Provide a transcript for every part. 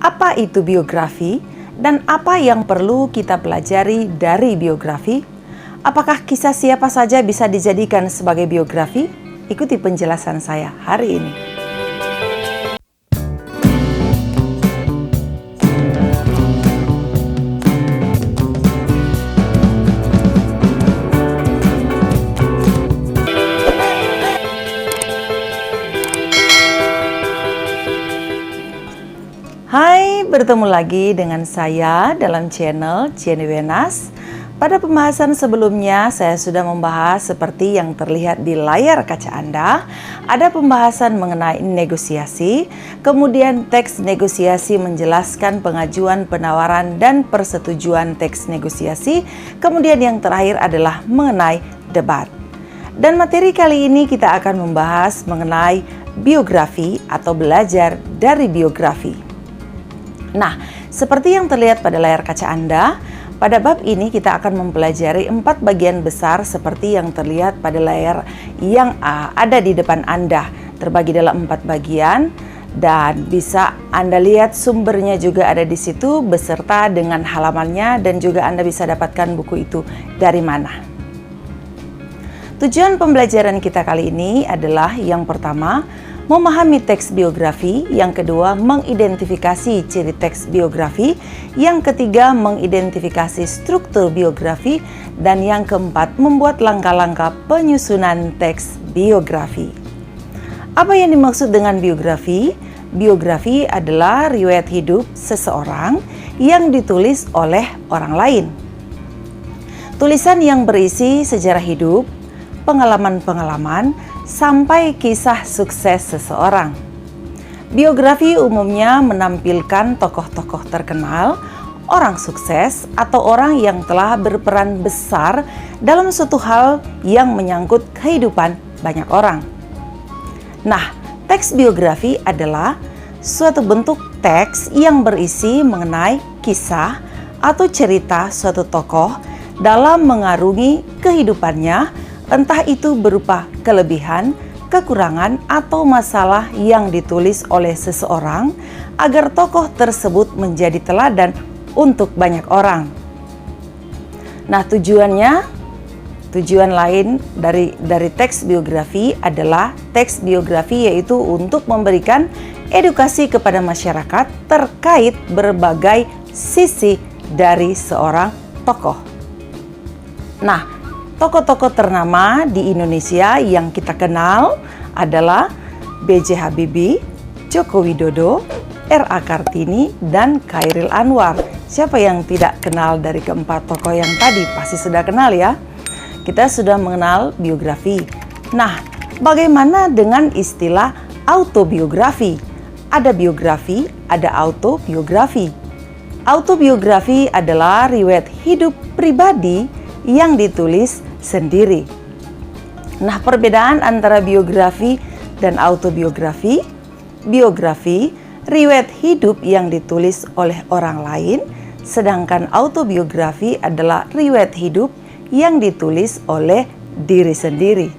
Apa itu biografi dan apa yang perlu kita pelajari dari biografi? Apakah kisah siapa saja bisa dijadikan sebagai biografi? Ikuti penjelasan saya hari ini. Hai, bertemu lagi dengan saya dalam channel Jenny Wenas. Pada pembahasan sebelumnya, saya sudah membahas seperti yang terlihat di layar kaca Anda. Ada pembahasan mengenai negosiasi, kemudian teks negosiasi menjelaskan pengajuan, penawaran, dan persetujuan teks negosiasi. Kemudian yang terakhir adalah mengenai debat. Dan materi kali ini kita akan membahas mengenai biografi atau belajar dari biografi. Nah, seperti yang terlihat pada layar kaca Anda, pada bab ini kita akan mempelajari 4 bagian besar seperti yang terlihat pada layar yang ada di depan Anda. Terbagi dalam 4 bagian dan bisa Anda lihat sumbernya juga ada di situ beserta dengan halamannya dan juga Anda bisa dapatkan buku itu dari mana. Tujuan pembelajaran kita kali ini adalah yang pertama, memahami teks biografi, yang kedua mengidentifikasi ciri teks biografi, yang ketiga mengidentifikasi struktur biografi, dan yang keempat membuat langkah-langkah penyusunan teks biografi. Apa yang dimaksud dengan biografi? Biografi adalah riwayat hidup seseorang yang ditulis oleh orang lain. Tulisan yang berisi sejarah hidup, pengalaman-pengalaman, sampai kisah sukses seseorang. Biografi umumnya menampilkan tokoh-tokoh terkenal, orang sukses, atau orang yang telah berperan besar dalam suatu hal yang menyangkut kehidupan banyak orang. Nah, teks biografi adalah suatu bentuk teks yang berisi mengenai kisah atau cerita suatu tokoh dalam mengarungi kehidupannya, entah itu berupa kelebihan, kekurangan, atau masalah yang ditulis oleh seseorang agar tokoh tersebut menjadi teladan untuk banyak orang. Nah, tujuan lain dari teks biografi adalah teks biografi yaitu untuk memberikan edukasi kepada masyarakat terkait berbagai sisi dari seorang tokoh. Nah, tokoh-tokoh ternama di Indonesia yang kita kenal adalah B.J. Habibie, Joko Widodo, R.A. Kartini, dan Chairil Anwar. Siapa yang tidak kenal dari keempat tokoh yang tadi? Pasti sudah kenal ya. Kita sudah mengenal biografi. Nah, bagaimana dengan istilah autobiografi? Ada biografi, ada autobiografi. Autobiografi adalah riwayat hidup pribadi yang ditulis sendiri. Nah, perbedaan antara biografi dan autobiografi. Biografi, riwayat hidup yang ditulis oleh orang lain, sedangkan autobiografi adalah riwayat hidup yang ditulis oleh diri sendiri.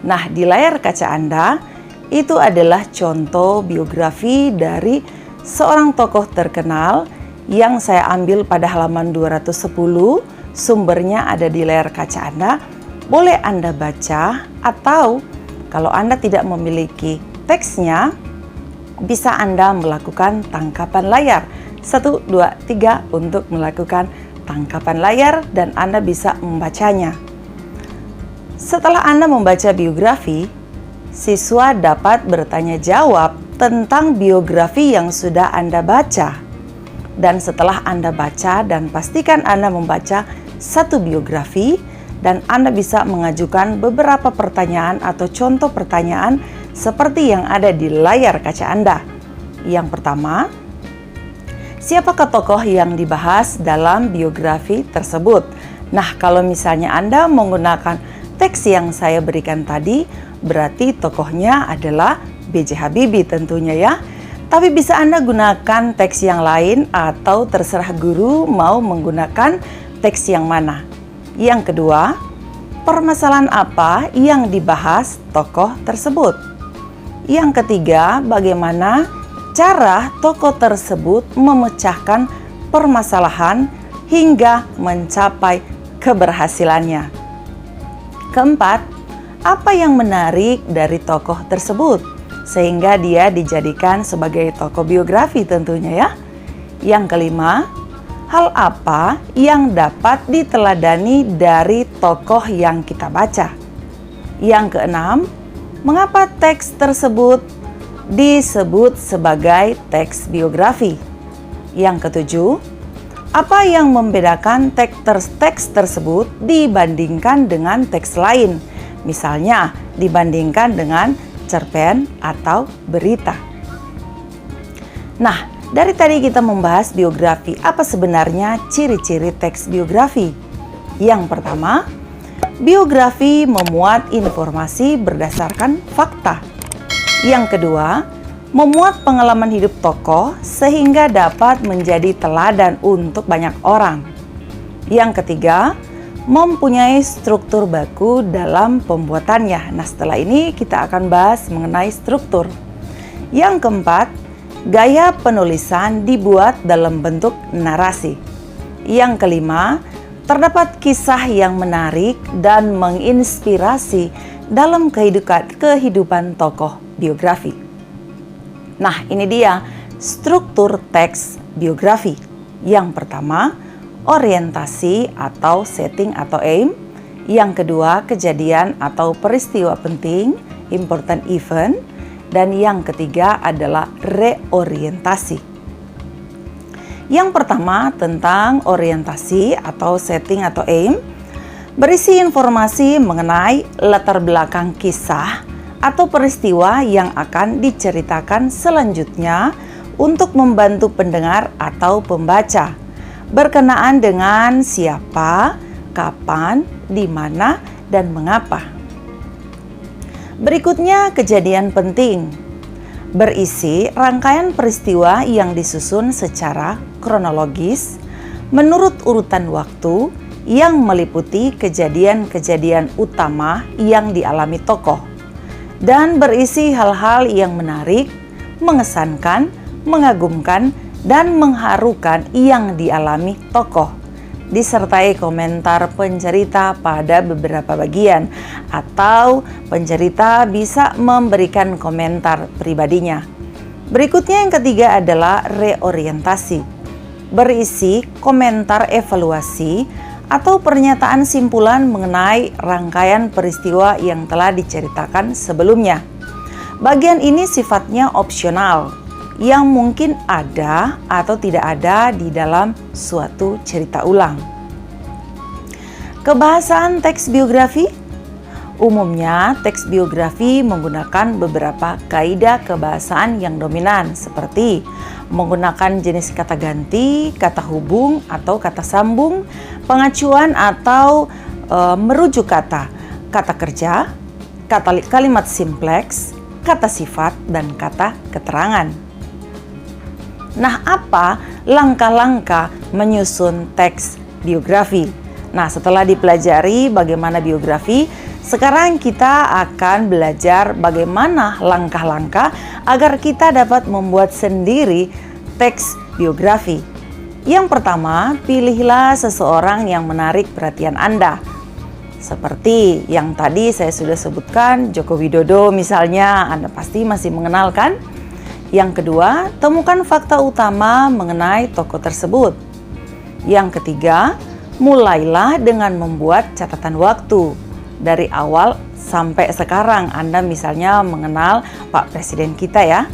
Nah, di layar kaca Anda, itu adalah contoh biografi dari seorang tokoh terkenal yang saya ambil pada halaman 210. Sumbernya ada di layar kaca Anda. Boleh Anda baca atau kalau Anda tidak memiliki teksnya, bisa Anda melakukan tangkapan layar. 1, 2, 3 untuk melakukan tangkapan layar dan Anda bisa membacanya. Setelah Anda membaca biografi, siswa dapat bertanya jawab tentang biografi yang sudah Anda baca. Dan setelah Anda baca dan pastikan Anda membaca satu biografi dan Anda bisa mengajukan beberapa pertanyaan atau contoh pertanyaan seperti yang ada di layar kaca Anda. Yang pertama, siapakah tokoh yang dibahas dalam biografi tersebut? Nah, kalau misalnya Anda menggunakan teks yang saya berikan tadi, berarti tokohnya adalah B.J. Habibie tentunya ya. Tapi bisa Anda gunakan teks yang lain atau terserah guru mau menggunakan teks yang mana. Yang kedua, permasalahan apa yang dibahas tokoh tersebut. Yang ketiga, bagaimana cara tokoh tersebut memecahkan permasalahan hingga mencapai keberhasilannya. Keempat, apa yang menarik dari tokoh tersebut sehingga dia dijadikan sebagai tokoh biografi tentunya ya. Yang kelima, hal apa yang dapat diteladani dari tokoh yang kita baca. Yang keenam, mengapa teks tersebut disebut sebagai teks biografi. Yang ketujuh, apa yang membedakan teks tersebut dibandingkan dengan teks lain, misalnya dibandingkan dengan cerpen atau berita. Nah, dari tadi kita membahas biografi, apa sebenarnya ciri-ciri teks biografi? Yang pertama, biografi memuat informasi berdasarkan fakta. Yang kedua, memuat pengalaman hidup tokoh sehingga dapat menjadi teladan untuk banyak orang. Yang ketiga, mempunyai struktur baku dalam pembuatannya. Nah, setelah ini kita akan bahas mengenai struktur. Yang keempat, gaya penulisan dibuat dalam bentuk narasi. Yang kelima, terdapat kisah yang menarik dan menginspirasi dalam kehidupan tokoh biografi. Nah, ini dia struktur teks biografi. Yang pertama, orientasi atau setting atau aim. Yang kedua, kejadian atau peristiwa penting, important event. Dan yang ketiga adalah reorientasi. Yang pertama tentang orientasi atau setting atau aim, berisi informasi mengenai latar belakang kisah atau peristiwa yang akan diceritakan selanjutnya untuk membantu pendengar atau pembaca berkenaan dengan siapa, kapan, di mana, dan mengapa. Berikutnya kejadian penting, berisi rangkaian peristiwa yang disusun secara kronologis menurut urutan waktu yang meliputi kejadian-kejadian utama yang dialami tokoh dan berisi hal-hal yang menarik, mengesankan, mengagumkan, dan mengharukan yang dialami tokoh, disertai komentar pencerita pada beberapa bagian, atau pencerita bisa memberikan komentar pribadinya. Berikutnya yang ketiga adalah reorientasi, berisi komentar evaluasi atau pernyataan simpulan mengenai rangkaian peristiwa yang telah diceritakan sebelumnya. Bagian ini sifatnya opsional, yang mungkin ada atau tidak ada di dalam suatu cerita ulang. Kebahasaan teks biografi. Umumnya, teks biografi menggunakan beberapa kaidah kebahasaan yang dominan, seperti menggunakan jenis kata ganti, kata hubung atau kata sambung, pengacuan atau merujuk kata, kata kerja, kalimat simpleks, kata sifat, dan kata keterangan. Nah, apa langkah-langkah menyusun teks biografi? Nah, setelah dipelajari bagaimana biografi, sekarang kita akan belajar bagaimana langkah-langkah agar kita dapat membuat sendiri teks biografi. Yang pertama, pilihlah seseorang yang menarik perhatian Anda. Seperti yang tadi saya sudah sebutkan, Joko Widodo misalnya, Anda pasti masih mengenal kan? Yang kedua, temukan fakta utama mengenai tokoh tersebut. Yang ketiga, mulailah dengan membuat catatan waktu. Dari awal sampai sekarang Anda misalnya mengenal Pak Presiden kita ya.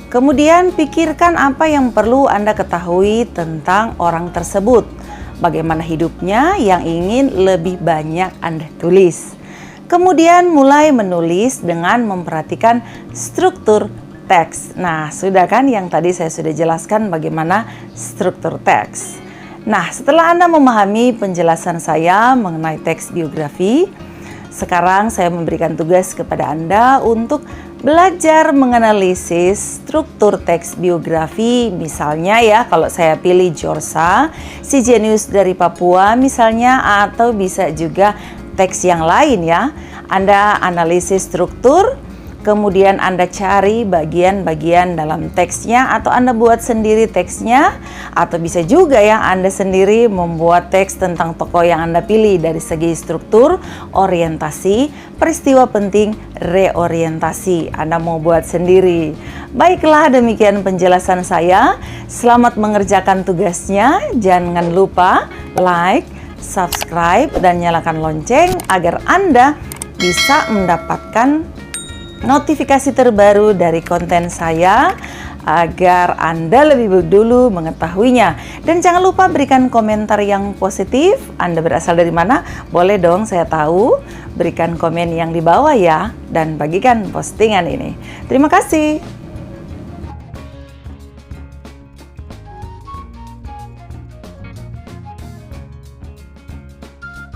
Kemudian pikirkan apa yang perlu Anda ketahui tentang orang tersebut. Bagaimana hidupnya yang ingin lebih banyak Anda tulis. Kemudian mulai menulis dengan memperhatikan struktur teks. Nah, sudah kan yang tadi saya sudah jelaskan bagaimana struktur teks. Nah, setelah Anda memahami penjelasan saya mengenai teks biografi, sekarang saya memberikan tugas kepada Anda untuk belajar menganalisis struktur teks biografi. Misalnya ya, kalau saya pilih Jorsa, si jenius dari Papua misalnya, atau bisa juga teks yang lain ya. Anda analisis struktur, kemudian Anda cari bagian-bagian dalam teksnya, atau Anda buat sendiri teksnya, atau bisa juga ya Anda sendiri membuat teks tentang tokoh yang Anda pilih dari segi struktur, orientasi, peristiwa penting, reorientasi. Anda mau buat sendiri. Baiklah, demikian penjelasan saya. Selamat mengerjakan tugasnya. Jangan lupa like, subscribe, dan nyalakan lonceng agar Anda bisa mendapatkan notifikasi terbaru dari konten saya, agar Anda lebih dulu mengetahuinya. Dan jangan lupa berikan komentar yang positif. Anda berasal dari mana? Boleh dong saya tahu. Berikan komen yang di bawah ya, dan bagikan postingan ini. Terima kasih.